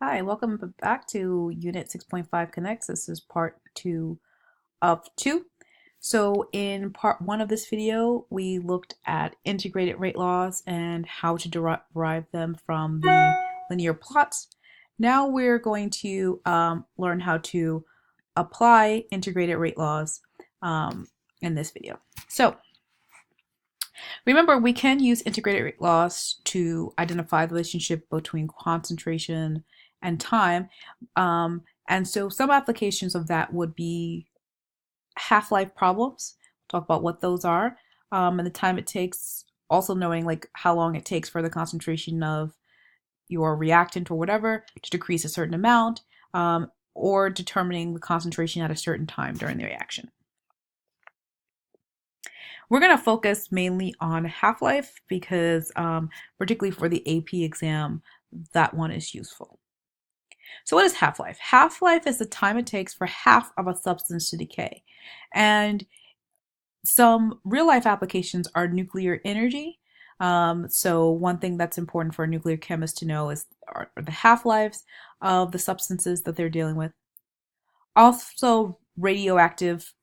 Hi, welcome back to Unit 6.5 Connects. This is part 2 of 2. So in part 1 of this video, we looked at integrated rate laws and how to derive them from the linear plots. Now we're going to learn how to apply integrated rate laws in this video. So remember, we can use integrated rate laws to identify the relationship between concentration and time. And so some applications of that would be half-life problems. Talk about what those are, and the time it takes, also knowing like how long it takes for the concentration of your reactant or whatever to decrease a certain amount, or determining the concentration at a certain time during the reaction. We're going to focus mainly on half-life because particularly for the AP exam, that one is useful. So what is half-life? Half-life is the time it takes for half of a substance to decay. And some real-life applications are nuclear energy. So one thing that's important for a nuclear chemist to know are the half-lives of the substances that they're dealing with. Also, radioactive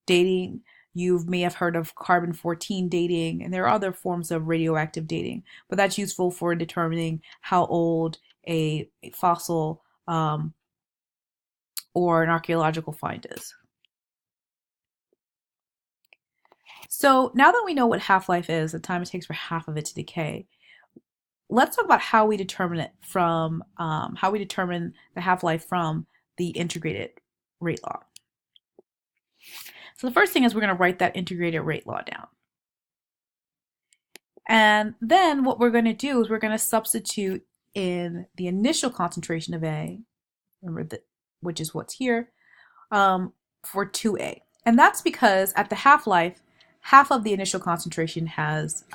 dating. You may have heard of carbon-14 dating, and there are other forms of radioactive dating, but that's useful for determining how old a fossil or an archaeological find is. So now that we know what half-life is, the time it takes for half of it to decay, let's talk about how we determine it from how we determine the half-life from the integrated rate law. So the first thing is we're going to write that integrated rate law down. And then what we're going to do is we're going to substitute in the initial concentration of A, remember that, which is what's here, for 2A. And that's because at the half-life, half of the initial concentration has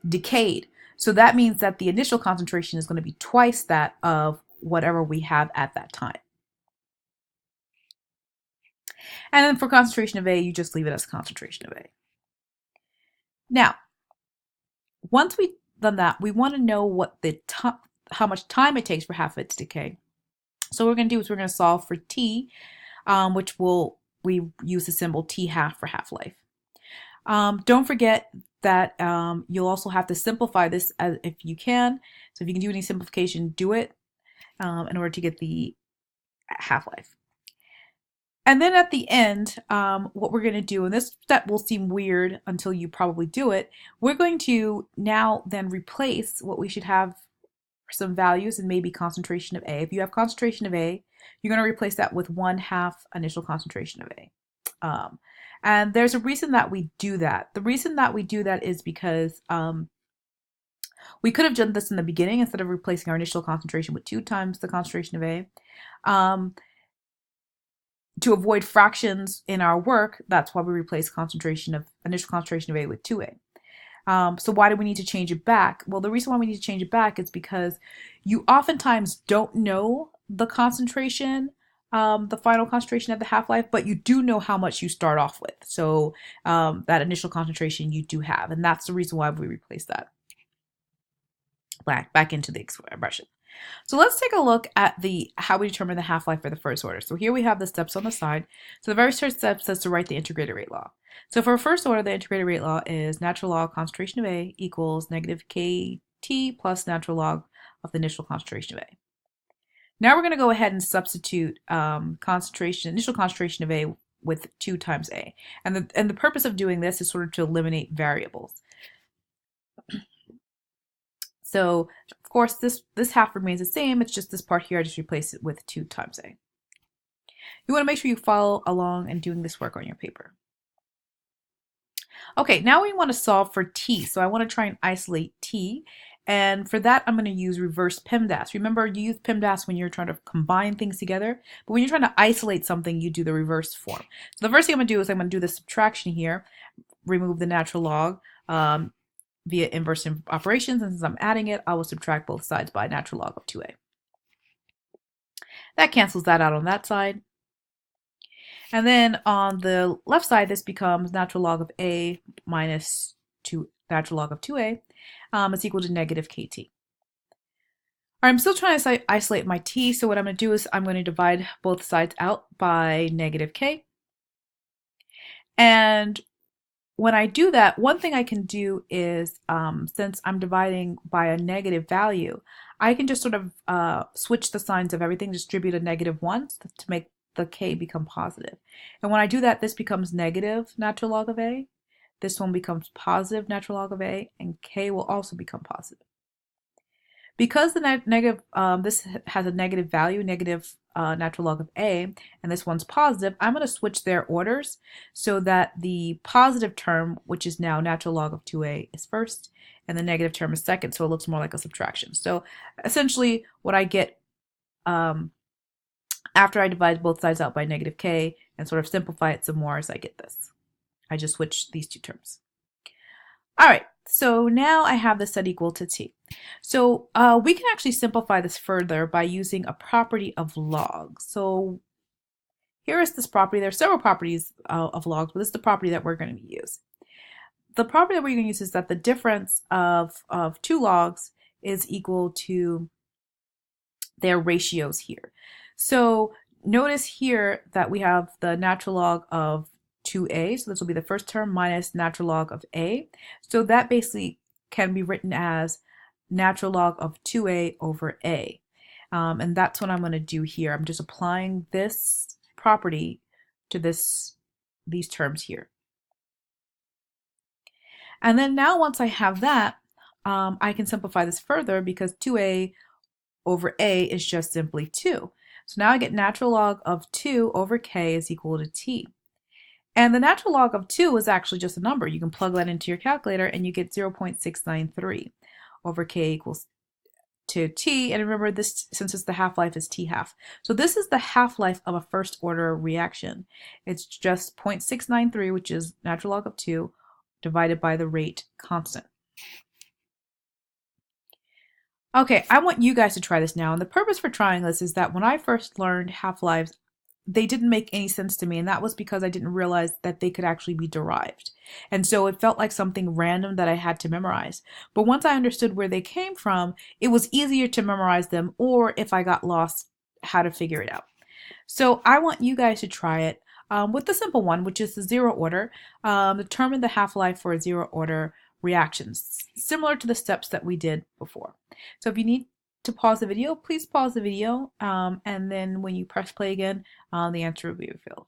decayed. So that means that the initial concentration is going to be twice that of whatever we have at that time. And then for concentration of A, you just leave it as concentration of A. Now, once we've done that, we want to know what how much time it takes for half of it to decay. So what we're going to do is we're going to solve for T, which we use the symbol T half for half-life. Don't forget that you'll also have to simplify this if you can. So if you can do any simplification, do it in order to get the half-life. And then at the end, what we're going to do, and this step will seem weird until you probably do it, we're going to now then replace what we should have some values and maybe concentration of A. If you have concentration of A, you're going to replace that with 1/2 initial concentration of A. And there's a reason that we do that. The reason that we do that is because we could have done this in the beginning instead of replacing our initial concentration with 2 times the concentration of A. To avoid fractions in our work, that's why we replace initial concentration of A with 2A. So why do we need to change it back? Well, the reason why we need to change it back is because you oftentimes don't know the concentration, the final concentration at the half-life, but you do know how much you start off with. So that initial concentration you do have, and that's the reason why we replace that back into the expression. So let's take a look at how we determine the half-life for the first order. So here we have the steps on the side. So the very first step says to write the integrated rate law. So for first order, the integrated rate law is natural log concentration of A equals negative KT plus natural log of the initial concentration of A. Now we're going to go ahead and substitute initial concentration of A with 2 times A. And the purpose of doing this is sort of to eliminate variables. So of course this half remains the same, it's just this part here, I just replace it with 2 times A. You want to make sure you follow along and doing this work on your paper. Okay, now we want to solve for T. So I want to try and isolate T. And for that, I'm going to use reverse Pemdas. Remember, you use Pemdas when you're trying to combine things together. But when you're trying to isolate something, you do the reverse form. So the first thing I'm going to do is I'm going to do the subtraction here, remove the natural log via inverse operations. And since I'm adding it, I will subtract both sides by natural log of 2A. That cancels that out on that side. And then on the left side, this becomes natural log of A minus natural log of 2A is equal to negative KT. I'm still trying to isolate my t, so what I'm going to do is I'm going to divide both sides out by negative k. And when I do that, one thing I can do is, since I'm dividing by a negative value, I can just sort of switch the signs of everything, distribute a negative once to make the k become positive. And when I do that, this becomes negative natural log of a. This one becomes positive natural log of a, and k will also become positive. Because the negative, this has a negative value, negative natural log of a, and this one's positive, I'm going to switch their orders so that the positive term, which is now natural log of 2a, is first, and the negative term is second, so it looks more like a subtraction. So essentially what I get after I divide both sides out by negative k and sort of simplify it some more is I get this. I just switch these two terms. All right, so now I have this set equal to t. So we can actually simplify this further by using a property of logs. So here is this property. There are several properties of logs, but this is the property that we're going to use. The property that we're going to use is that the difference of two logs is equal to their ratios here. So notice here that we have the natural log of 2a, so this will be the first term minus natural log of a. So that basically can be written as natural log of 2a over a. And that's what I'm going to do here. I'm just applying this property to these terms here. And then now once I have that, I can simplify this further because 2a over a is just simply 2. So now I get natural log of 2 over k is equal to t. And the natural log of 2 is actually just a number. You can plug that into your calculator and you get 0.693 over k equals to t. And remember this, since it's the half-life, is t half. So this is the half-life of a first order reaction. It's just 0.693, which is natural log of 2, divided by the rate constant. Okay, I want you guys to try this now. And the purpose for trying this is that when I first learned half-lives, they didn't make any sense to me, and that was because I didn't realize that they could actually be derived. And so it felt like something random that I had to memorize. But once I understood where they came from, it was easier to memorize them, or if I got lost, how to figure it out. So I want you guys to try it with the simple one, which is the zero order. Determine the half-life for a zero order reactions, similar to the steps that we did before. So if you need to pause the video, please pause the video, and then when you press play again, the answer will be revealed.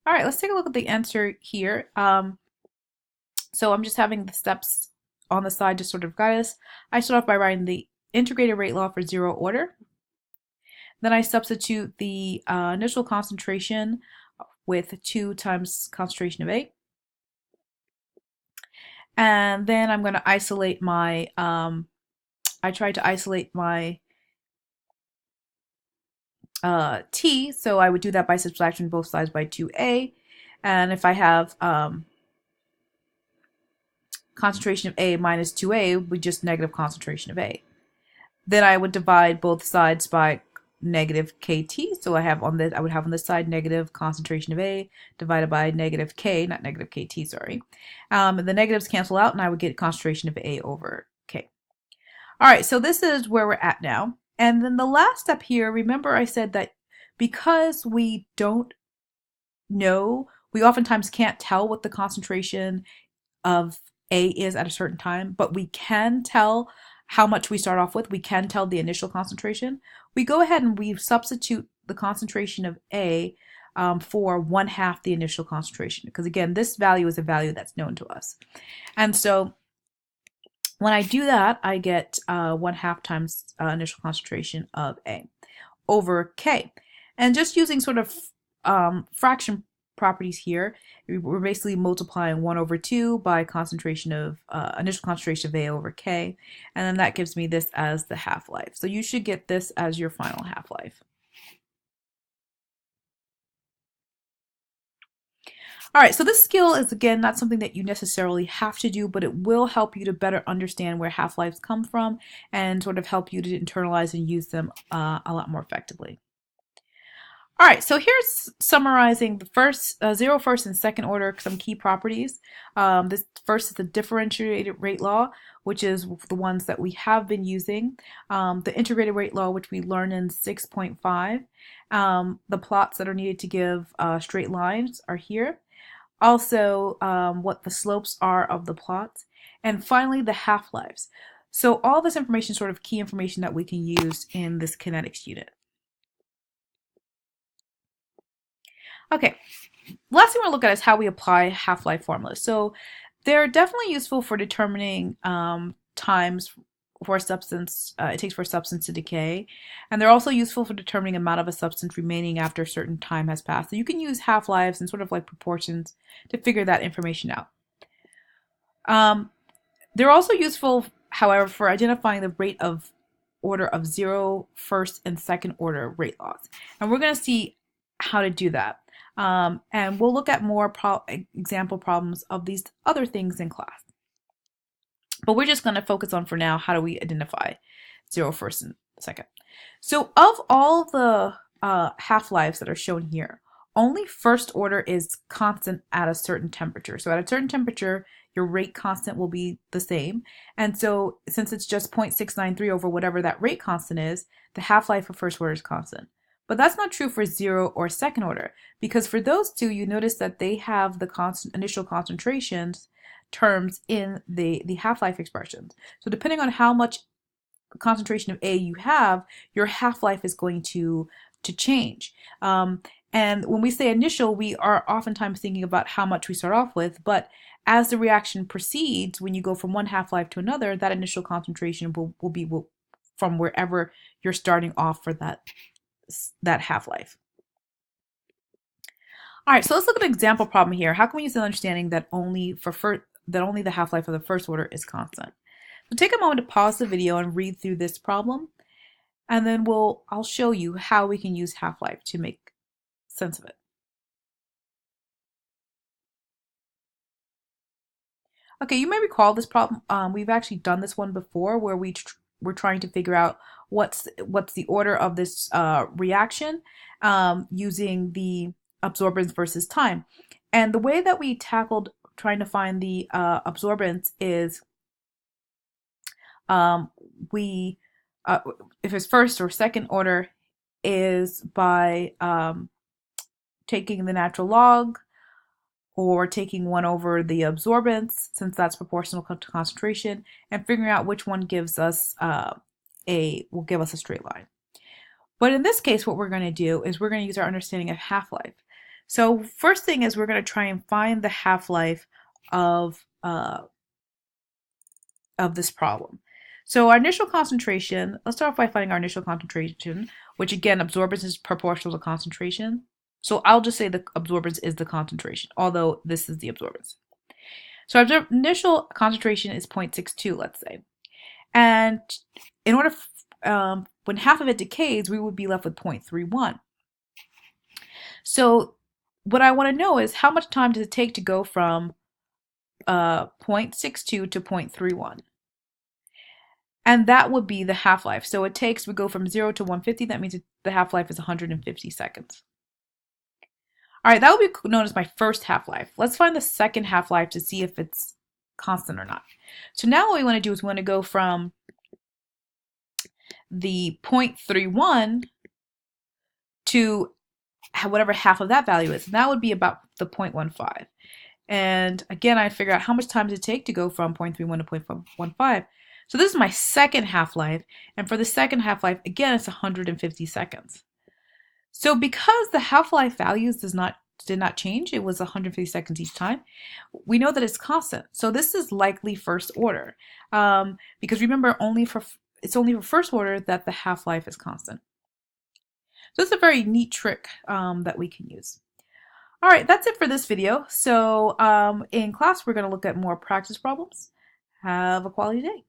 All right, let's take a look at the answer here. So I'm just having the steps on the side to sort of guide us. I start off by writing the integrated rate law for zero order. Then I substitute the initial concentration with 2 times concentration of A. And then I'm going to isolate my, I tried to isolate my T, so I would do that by subtraction both sides by 2A. And if I have concentration of A minus 2A, would be just negative concentration of A. Then I would divide both sides by negative KT. So I would have on this side negative concentration of A divided by negative K, not negative KT, sorry. The negatives cancel out and I would get concentration of A over K. All right, so this is where we're at now. And then the last step here, remember I said that because we don't know, we oftentimes can't tell what the concentration of A is at a certain time, but we can tell how much we start off with. We can tell the initial concentration. We go ahead and we substitute the concentration of A for 1/2 the initial concentration, because again, this value is a value that's known to us. And so when I do that, I get 1/2 times initial concentration of A over K. And just using sort of fraction properties here, we're basically multiplying 1 over 2 by concentration of initial concentration of A over K, and then that gives me this as the half-life. So you should get this as your final half-life. All right, so this skill is, again, not something that you necessarily have to do, but it will help you to better understand where half-lives come from and sort of help you to internalize and use them a lot more effectively. All right, so here's summarizing the first zero, first, and second order some key properties. This first is the differentiated rate law, which is the ones that we have been using. The integrated rate law, which we learned in 6.5. The plots that are needed to give straight lines are here. Also, what the slopes are of the plots. And finally, the half-lives. So all this information is sort of key information that we can use in this kinetics unit. Okay, last thing we're going to look at is how we apply half-life formulas. So they're definitely useful for determining times for a substance it takes for a substance to decay, and they're also useful for determining the amount of a substance remaining after a certain time has passed. So you can use half-lives and sort of like proportions to figure that information out. They're also useful, however, for identifying the rate of order of zero, first, and second order rate laws, and we're going to see how to do that. And we'll look at more example problems of these other things in class. But we're just going to focus on, for now, how do we identify zero, first, and second. So of all the half-lives that are shown here, only first order is constant at a certain temperature. So at a certain temperature, your rate constant will be the same. And so since it's just 0.693 over whatever that rate constant is, the half-life of first order is constant. But that's not true for zero or second order, because for those two, you notice that they have the constant initial concentrations terms in the half-life expressions. So depending on how much concentration of A you have, your half-life is going to change. And when we say initial, we are oftentimes thinking about how much we start off with, but as the reaction proceeds, when you go from one half-life to another, that initial concentration will be from wherever you're starting off for that half-life. All right, so let's look at an example problem here. How can we use the understanding that only the half-life of the first order is constant? So take a moment to pause the video and read through this problem, and then I'll show you how we can use half-life to make sense of it. Okay, you may recall this problem. We've actually done this one before, where we're trying to figure out what's the order of this reaction using the absorbance versus time. And the way that we tackled trying to find the absorbance is if it's first or second order, is by taking the natural log or taking 1 over the absorbance, since that's proportional to concentration, and figuring out which one gives us will give us a straight line. But in this case, what we're going to do is we're going to use our understanding of half-life. So first thing is we're going to try and find the half-life of this problem. So our initial concentration, let's start off by finding our initial concentration, which again, absorbance is proportional to concentration. So I'll just say the absorbance is the concentration, although this is the absorbance. So our initial concentration is 0.62, let's say. And in order, when half of it decays, we would be left with 0.31. So what I want to know is how much time does it take to go from 0.62 to 0.31? And that would be the half-life. So we go from 0 to 150. That means the half-life is 150 seconds. All right, that would be known as my first half-life. Let's find the second half-life to see if it's constant or not. So now what we want to do is we want to go from the 0.31 to whatever half of that value is. And that would be about the 0.15. And again, I figure out how much time does it take to go from 0.31 to 0.15. So this is my second half-life. And for the second half-life, again, it's 150 seconds. So because the half-life values did not change, it was 150 seconds each time, we know that it's constant. So this is likely first order. Because remember, it's only for first order that the half-life is constant. So it's a very neat trick that we can use. All right, that's it for this video. So in class, we're going to look at more practice problems. Have a quality day.